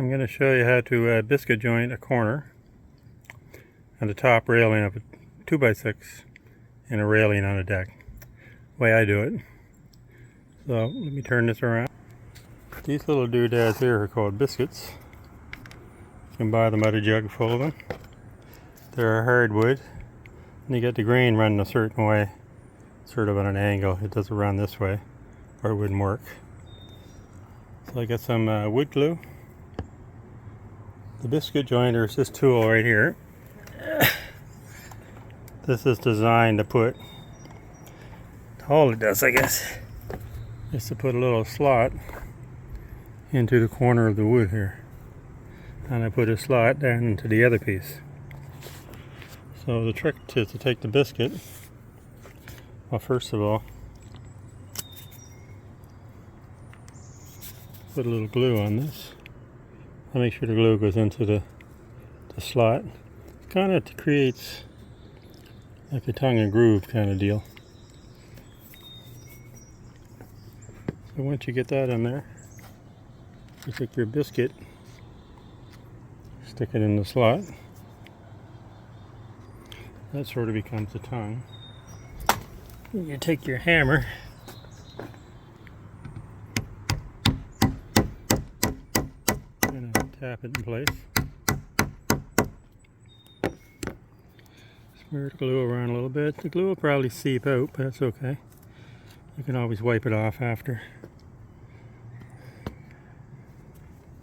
I'm going to show you how to biscuit joint a corner on the top railing of a 2x6 and a railing on a deck. The way I do it. So let me turn this around. These little doodads here are called biscuits. You can buy them at a jug full of them. They're hardwood and you get the grain running a certain way, sort of on an angle. It doesn't run this way or it wouldn't work. So I got some wood glue. The biscuit joiner is this tool right here. This is designed to put, all it does I guess, is to put a little slot into the corner of the wood here. And I put a slot down into the other piece. So the trick is to take the biscuit, well first of all, put a little glue on this. I'll make sure the glue goes into the slot. It kind of creates like a tongue and groove kind of deal. So once you get that in there, you take your biscuit, stick it in the slot. That sort of becomes the tongue. You take your hammer, and tap it in place. Smear the glue around a little bit. The glue will probably seep out, but that's okay. You can always wipe it off after.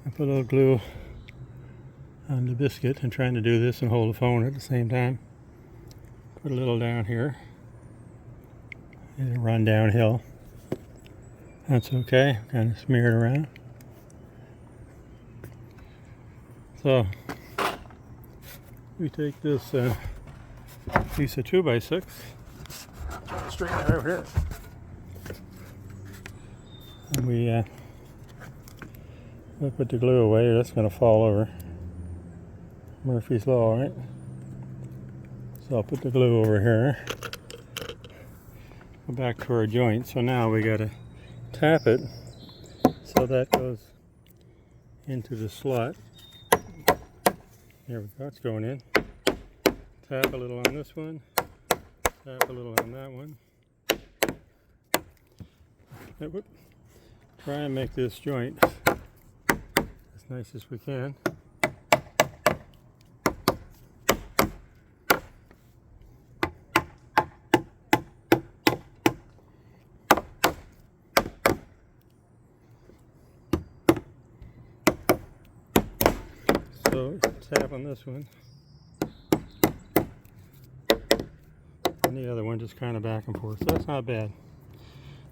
I put a little glue on the biscuit. I'm trying to do this and hold the phone at the same time. Put a little down here. It'll run downhill. That's okay. Kind of smear it around. So we take this piece of 2x6, straighten it out here, and we'll put the glue away. That's going to fall over. Murphy's Law, right? So I'll put the glue over here. Go back to our joint. So now we got to tap it so that goes into the slot. There we go, it's going in. Tap a little on this one, tap a little on that one. Try and make this joint as nice as we can. So tap on this one. And the other one just kind of back and forth. So that's not bad.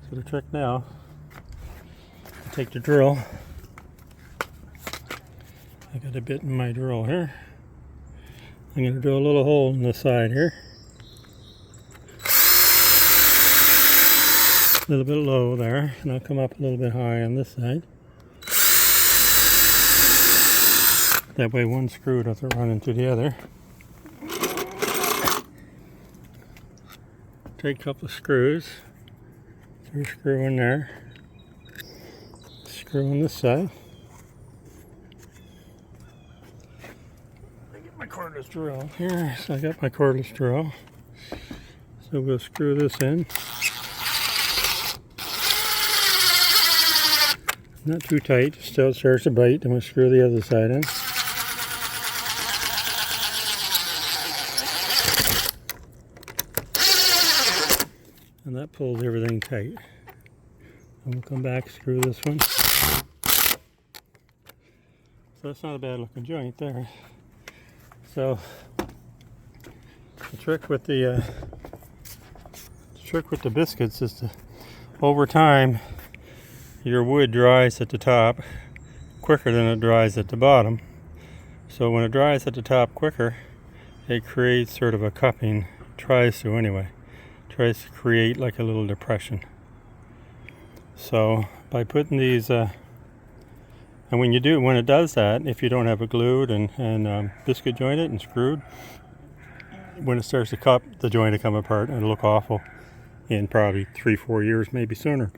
So the trick now, take the drill. I got a bit in my drill here. I'm going to drill a little hole in the side here. A little bit low there, and I'll come up a little bit high on this side. That way one screw doesn't run into the other. Take a couple of screws. Throw a screw in there. Screw on this side. I get my cordless drill here. So I got my cordless drill. So we'll screw this in. Not too tight, still starts to bite, and we'll screw the other side in. And that pulls everything tight. And we'll come back, screw this one. So that's not a bad looking joint there. So the trick with the biscuits is to, over time, your wood dries at the top quicker than it dries at the bottom. So when it dries at the top quicker, it creates sort of a cupping, tries to anyway. Tries to create like a little depression. So by putting these, and when it does that, if you don't have it glued and biscuit jointed and screwed, when it starts to cup, the joint will come apart and it'll look awful in probably 3-4 years, maybe sooner.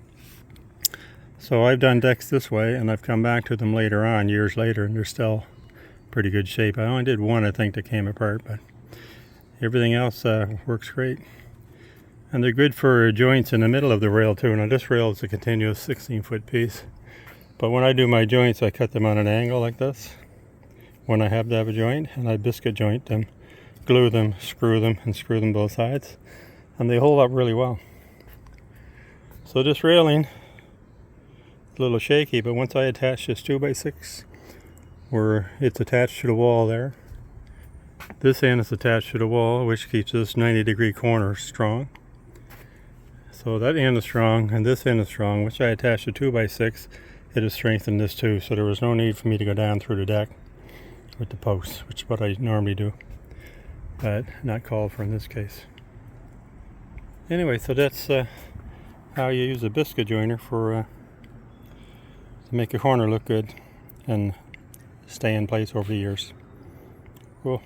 So I've done decks this way, and I've come back to them later on, years later, and they're still pretty good shape. I only did one, I think, that came apart, but everything else works great. And they're good for joints in the middle of the rail too. Now this rail is a continuous 16-foot piece, but when I do my joints, I cut them on an angle like this when I have to have a joint, and I biscuit joint them, glue them, and screw them both sides, and they hold up really well. So this railing is a little shaky, but once I attach this 2x6 where it's attached to the wall there, this end is attached to the wall, which keeps this 90-degree corner strong. So that end is strong, and this end is strong, which I attached to 2x6. It has strengthened this too, so there was no need for me to go down through the deck with the posts, which is what I normally do, but not called for in this case. Anyway, so that's how you use a biscuit joiner for to make a corner look good and stay in place over the years. Cool.